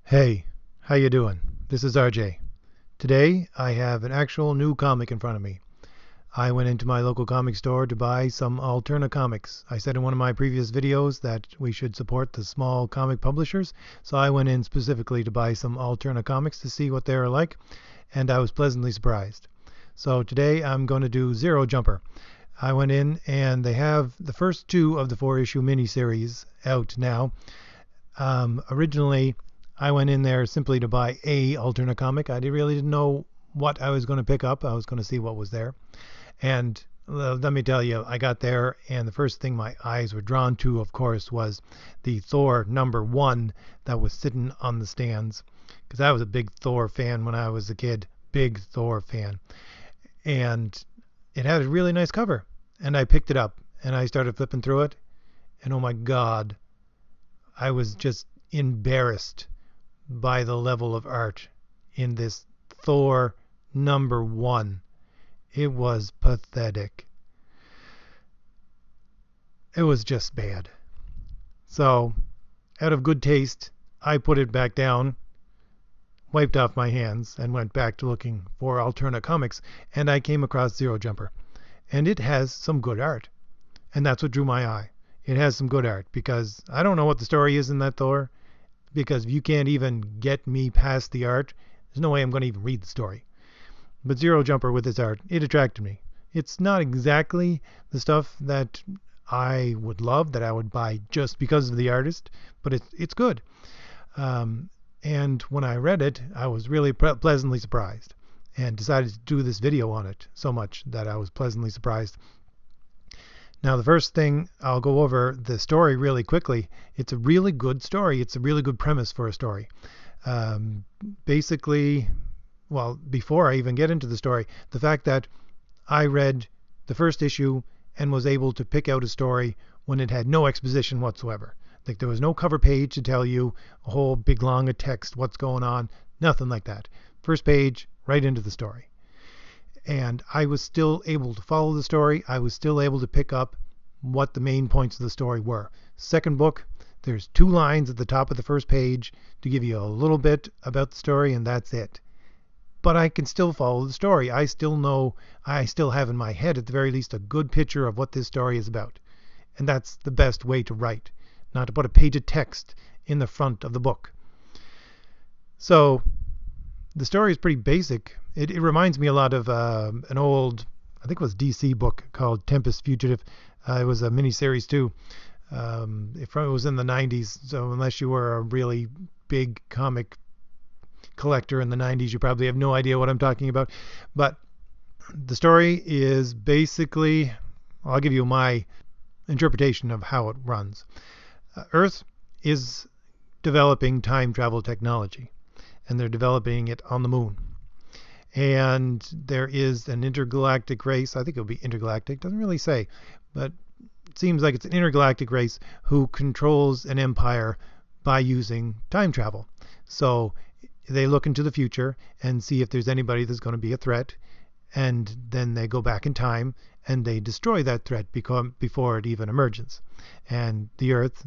Hey, how you doing? This is RJ. Today I have an actual new comic in front of me. I went into my local comic store to buy some Alterna comics. I said in one of my previous videos that we should support the small comic publishers, so I went in specifically to buy some Alterna comics to see what they are like, and I was pleasantly surprised. So today I'm going to do Zero Jumper. I went in and they have the first two of the 4-issue miniseries out now. Originally I went in there simply to buy a alternate comic. I really didn't know what I was going to pick up. I was going to see what was there. And let me tell you, I got there, and the first thing my eyes were drawn to, of course, was the Thor #1 that was sitting on the stands. Because I was a big Thor fan when I was a kid. Big Thor fan. And it had a really nice cover. And I picked it up, and I started flipping through it. And oh my God, I was just embarrassed by the level of art in this Thor #1. It was pathetic. It was just bad. So, out of good taste, I put it back down, wiped off my hands, and went back to looking for alternate comics, and I came across Zero Jumper. And it has some good art. And that's what drew my eye. It has some good art, because I don't know what the story is in that Thor, because if you can't even get me past the art, there's no way I'm going to even read the story. But Zero Jumper with its art, it attracted me. It's not exactly the stuff that I would love, that I would buy just because of the artist, but it's good. And when I read it, I was really pleasantly surprised, and decided to do this video on it so much that I was pleasantly surprised. Now, the first thing, I'll go over the story really quickly. It's a really good story. It's a really good premise for a story. Basically, well, before I even get into the story, the fact that I read the first issue and was able to pick out a story when it had no exposition whatsoever. Like, there was no cover page to tell you a whole big long of text, what's going on, nothing like that. First page, right into the story. And I was still able to follow the story. I was still able to pick up what the main points of the story were. Second book, there's 2 lines at the top of the first page to give you a little bit about the story, and that's it. But I can still follow the story. I still know, I still have in my head at the very least a good picture of what this story is about. And that's the best way to write, not to put a page of text in the front of the book. So the story is pretty basic. It reminds me a lot of an old, I think it was DC book called Tempest Fugitive. It was a miniseries too. It was in the 90s, so unless you were a really big comic collector in the 90s, you probably have no idea what I'm talking about. But the story is basically, I'll give you my interpretation of how it runs. Earth is developing time travel technology, and they're developing it on the moon. And there is an intergalactic race. I think it'll be intergalactic. Doesn't really say, but it seems like it's an intergalactic race who controls an empire by using time travel. So they look into the future and see if there's anybody that's going to be a threat, and then they go back in time and they destroy that threat before it even emerges. And the Earth,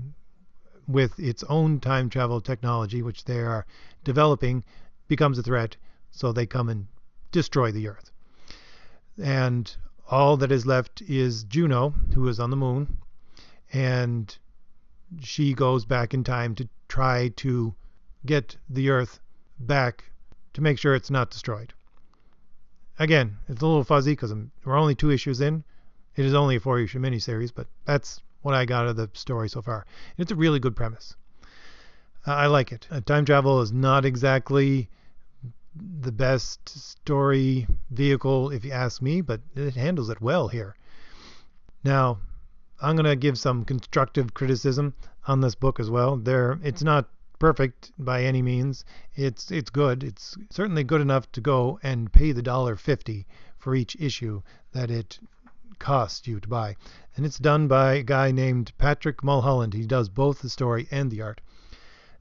with its own time travel technology, which they are developing, becomes a threat, so they come and destroy the Earth. And all that is left is Juno, who is on the moon, and she goes back in time to try to get the Earth back to make sure it's not destroyed. Again, it's a little fuzzy because we're only 2 issues in. It is only a 4-issue miniseries, but that's what I got of the story so far. It's a really good premise. I like it. Time travel is not exactly the best story vehicle, if you ask me, but it handles it well here. Now, I'm going to give some constructive criticism on this book as well. It's not perfect by any means. It's good. It's certainly good enough to go and pay the $1.50 for each issue that it costs you to buy. And it's done by a guy named Patrick Mulholland. He does both the story and the art.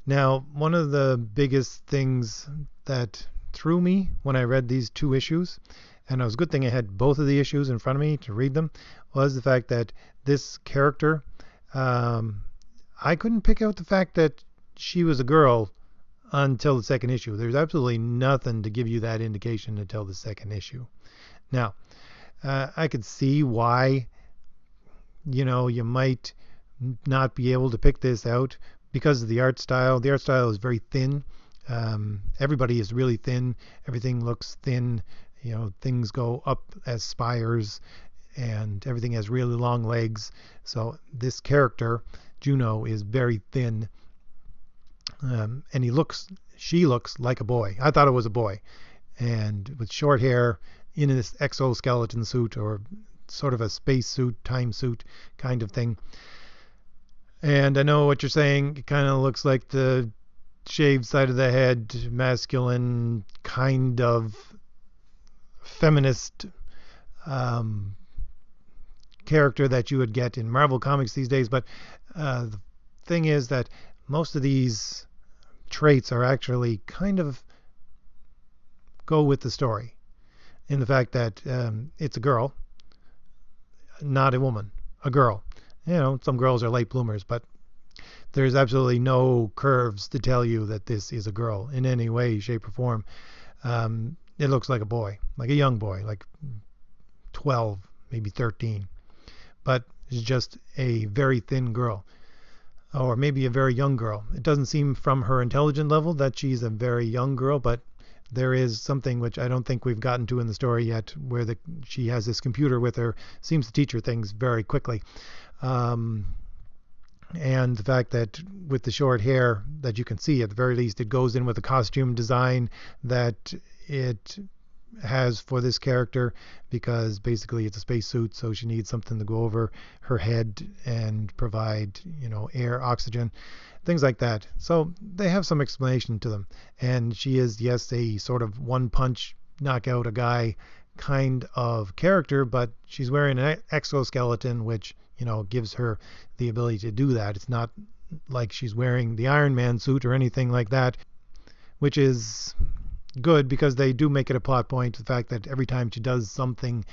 Now, one of the biggest things that threw me when I read these 2 issues, and it was a good thing I had both of the issues in front of me to read them, was the fact that this character, I couldn't pick out the fact that she was a girl until the second issue. There's absolutely nothing to give you that indication until the second issue. Now, I could see why, you might not be able to pick this out because of the art style. The art style is very thin. Everybody is really thin. Everything looks thin. Things go up as spires, and everything has really long legs. So this character, Juno, is very thin, and she looks like a boy. I thought it was a boy, and with short hair in this exoskeleton suit, or sort of a space suit, time suit kind of thing. And I know what you're saying. It kind of looks like the shaved side of the head, masculine, kind of feminist character that you would get in Marvel Comics these days. But the thing is that most of these traits are actually kind of go with the story, in the fact that it's a girl, not a woman, a girl. Some girls are late bloomers, but there's absolutely no curves to tell you that this is a girl in any way, shape, or form. It looks like a boy, like a young boy, like 12, maybe 13. But it's just a very thin girl, or maybe a very young girl. It doesn't seem from her intelligence level that she's a very young girl, but there is something which I don't think we've gotten to in the story yet, where she has this computer with her, seems to teach her things very quickly. And the fact that with the short hair that you can see, at the very least, it goes in with the costume design that it has for this character, because basically it's a spacesuit, so she needs something to go over her head and provide, air, oxygen, things like that. So they have some explanation to them. And she is, yes, a sort of one punch, knock out a guy kind of character, but she's wearing an exoskeleton, which gives her the ability to do that. It's not like she's wearing the Iron Man suit or anything like that, which is good, because they do make it a plot point, the fact that every time she does something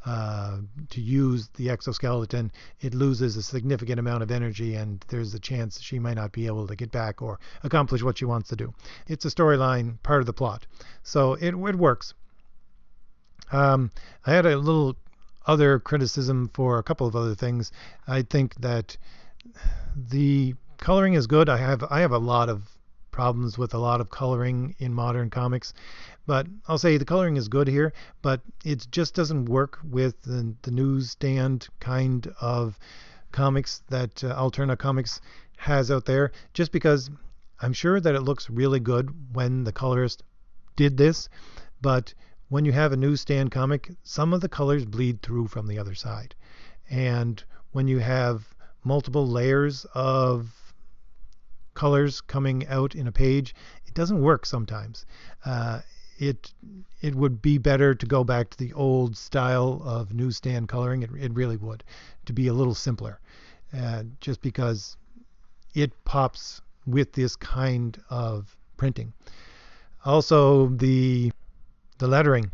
to use the exoskeleton, it loses a significant amount of energy, and there's a chance she might not be able to get back or accomplish what she wants to do. It's a storyline part of the plot, so it works. I had a little other criticism for a couple of other things. I think that the coloring is good. I have a lot of problems with a lot of coloring in modern comics, but I'll say the coloring is good here, but it just doesn't work with the newsstand kind of comics that Alterna Comics has out there, just because I'm sure that it looks really good when the colorist did this, but when you have a newsstand comic, some of the colors bleed through from the other side. And when you have multiple layers of colors coming out in a page, it doesn't work sometimes. It would be better to go back to the old style of newsstand coloring. It really would, to be a little simpler, just because it pops with this kind of printing. Also, the lettering,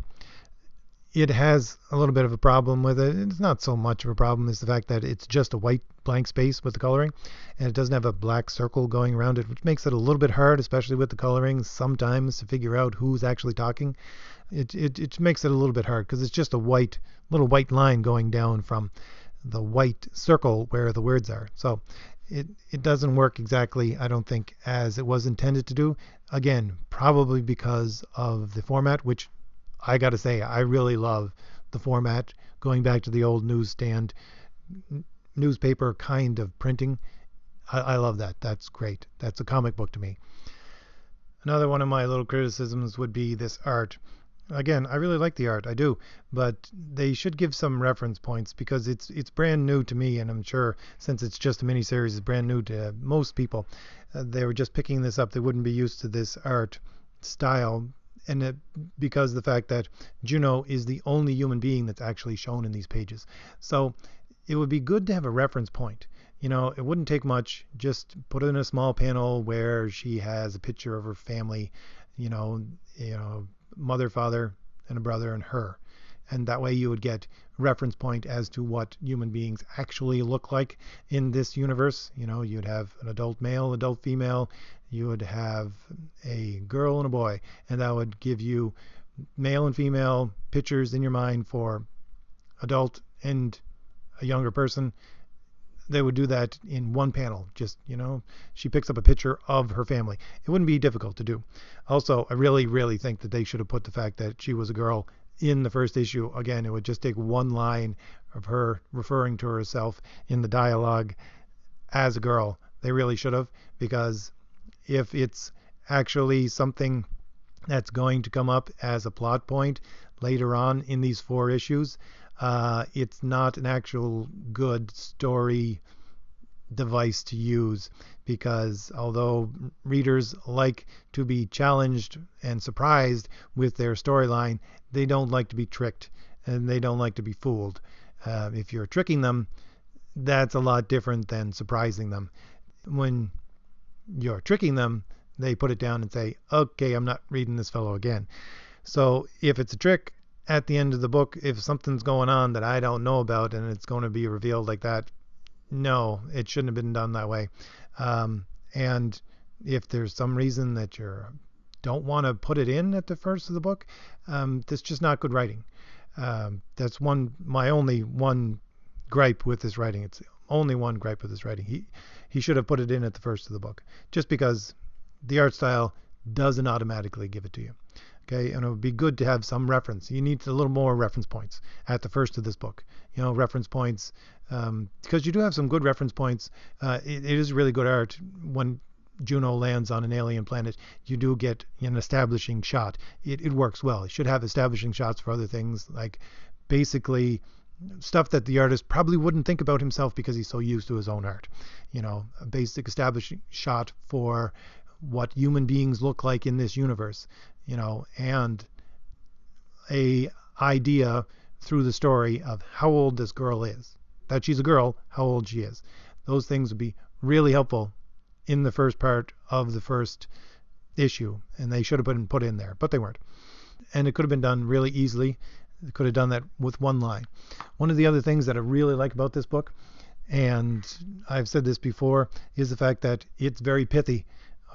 it has a little bit of a problem with it. It's not so much of a problem as the fact that it's just a white blank space with the coloring, and it doesn't have a black circle going around it, which makes it a little bit hard, especially with the coloring, sometimes to figure out who's actually talking. It makes it a little bit hard, because it's just a little white line going down from the white circle where the words are. So it doesn't work exactly, I don't think, as it was intended to do. Again, probably because of the format, which I got to say, I really love the format, going back to the old newsstand, newspaper kind of printing. I love that. That's great. That's a comic book to me. Another one of my little criticisms would be this art. Again, I really like the art, I do, but they should give some reference points, because it's brand new to me, and I'm sure since it's just a miniseries, it's brand new to most people. They were just picking this up. They wouldn't be used to this art style, and because of the fact that Juno is the only human being that's actually shown in these pages. So it would be good to have a reference point. It wouldn't take much. Just put it in a small panel where she has a picture of her family, mother, father, and a brother, and her. and that way you would get reference point as to what human beings actually look like in this universe. You'd have an adult male, adult female, you would have a girl and a boy, and that would give you male and female pictures in your mind for adult and a younger person. They would do that in one panel. Just, she picks up a picture of her family. It wouldn't be difficult to do. Also, I really, really think that they should have put the fact that she was a girl in the first issue. Again, it would just take one line of her referring to herself in the dialogue as a girl. They really should have, because if it's actually something that's going to come up as a plot point later on in these 4 issues, it's not an actual good story device to use, because although readers like to be challenged and surprised with their storyline, they don't like to be tricked and they don't like to be fooled. If you're tricking them, that's a lot different than surprising them. When you're tricking them, they put it down and say, okay, I'm not reading this fellow again. So if it's a trick, at the end of the book, if something's going on that I don't know about and it's going to be revealed like that, no, it shouldn't have been done that way. And if there's some reason that you don't want to put it in at the first of the book, that's just not good writing. That's my only one gripe with this writing. It's only one gripe with this writing. He should have put it in at the first of the book, just because the art style doesn't automatically give it to you. Okay, and it would be good to have some reference. You need a little more reference points at the first of this book. Reference points, because you do have some good reference points. It is really good art. When Juno lands on an alien planet, you do get an establishing shot. It works well. You should have establishing shots for other things, like basically stuff that the artist probably wouldn't think about himself because he's so used to his own art. A basic establishing shot for what human beings look like in this universe, and a idea through the story of how old this girl is. That she's a girl, how old she is. Those things would be really helpful in the first part of the first issue, and they should have been put in there, but they weren't. And it could have been done really easily. They could have done that with one line. One of the other things that I really like about this book, and I've said this before, is the fact that it's very pithy.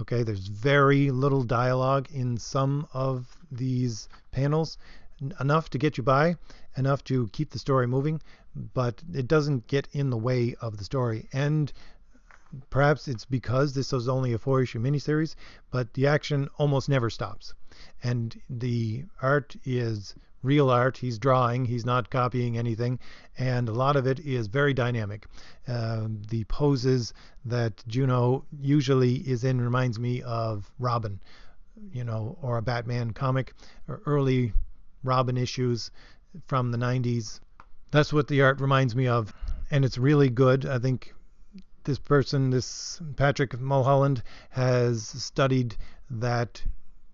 Okay, there's very little dialogue in some of these panels, enough to get you by, enough to keep the story moving, but it doesn't get in the way of the story. And perhaps it's because this was only a 4-issue miniseries, but the action almost never stops. And the art is real art. He's drawing, he's not copying anything, and a lot of it is very dynamic. The poses that Juno usually is in reminds me of Robin, or a Batman comic, or early Robin issues from the 90s. That's what the art reminds me of, and it's really good. I think this Patrick Mulholland, has studied that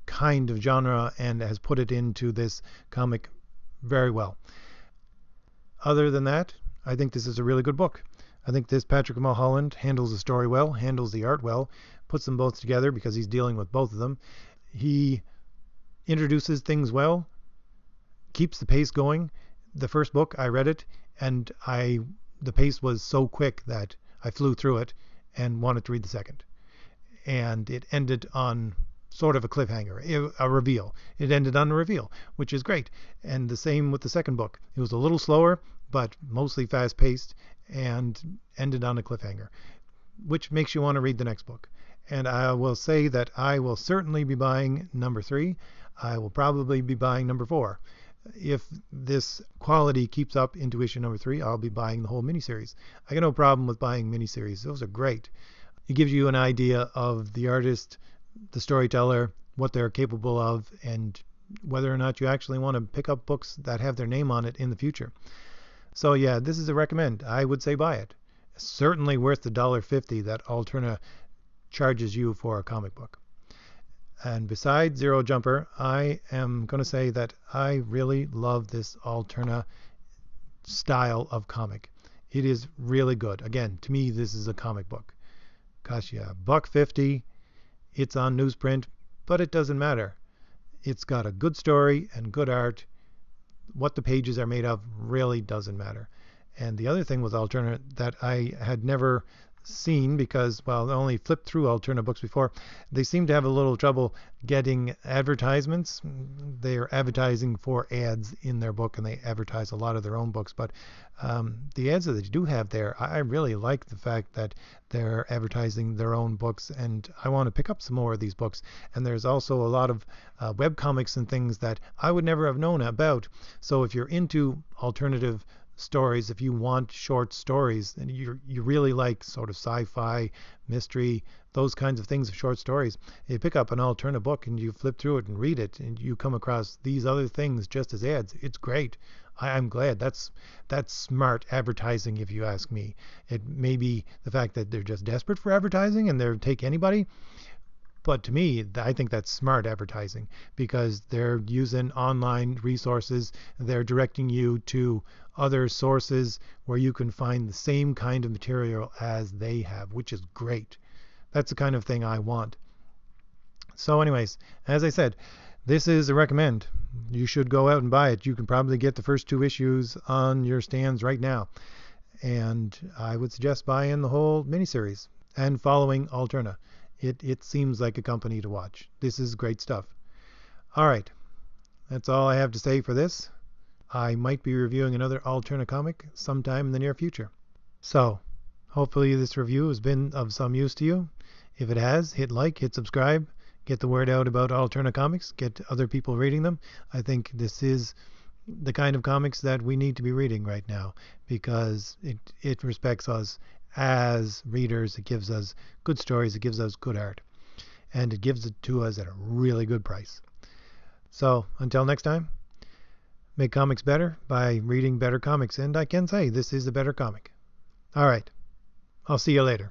kind of genre and has put it into this comic very well. Other than that, I think this is a really good book. I think this Patrick Mulholland handles the story well, handles the art well, puts them both together because he's dealing with both of them. He introduces things well, keeps the pace going. The first book, I read it, and the pace was so quick that I flew through it and wanted to read the second. And it ended on sort of a cliffhanger, a reveal. It ended on a reveal, which is great. And the same with the second book. It was a little slower, but mostly fast-paced, and ended on a cliffhanger, which makes you want to read the next book. And I will say that I will certainly be buying number 3. I will probably be buying number 4. If this quality keeps up into issue number 3, I'll be buying the whole miniseries. I got no problem with buying miniseries. Those are great. It gives you an idea of the artist, the storyteller, what they're capable of, and whether or not you actually want to pick up books that have their name on it in the future. So yeah, this is a recommend. I would say buy it. Certainly worth the $1.50 that Alterna charges you for a comic book. And besides Zero Jumper, I am going to say that I really love this Alterna style of comic. It is really good. Again, to me, this is a comic book. Costs you $1.50. It's on newsprint, but it doesn't matter. It's got a good story and good art. what the pages are made of really doesn't matter. And the other thing with Alterna that I had never seen, because, well, I only flipped through Alterna books before, they seem to have a little trouble getting advertisements. They're advertising for ads in their book, and they advertise a lot of their own books. But the ads that they do have there, I really like the fact that they're advertising their own books, and I want to pick up some more of these books. And there's also a lot of web comics and things that I would never have known about. So if you're into alternative stories, if you want short stories and you really like sort of sci-fi, mystery, those kinds of things of short stories, you pick up an alternate book and you flip through it and read it, and you come across these other things just as ads. It's great. I'm glad. That's smart advertising, if you ask me. It may be the fact that they're just desperate for advertising and they'll take anybody. But to me, I think that's smart advertising, because they're using online resources. They're directing you to other sources where you can find the same kind of material as they have, which is great. That's the kind of thing I want. So anyways, as I said, this is a recommend. You should go out and buy it. You can probably get the first 2 issues on your stands right now. And I would suggest buying the whole miniseries and following Alterna. It seems like a company to watch. This is great stuff. All right. That's all I have to say for this. I might be reviewing another Alterna comic sometime in the near future. So, hopefully this review has been of some use to you. If it has, hit like, hit subscribe, get the word out about Alterna comics, get other people reading them. I think this is the kind of comics that we need to be reading right now, because it respects us as readers. It gives us good stories, it gives us good art, and it gives it to us at a really good price. So until next time, make comics better by reading better comics, and I can say this is a better comic. All right, I'll see you later.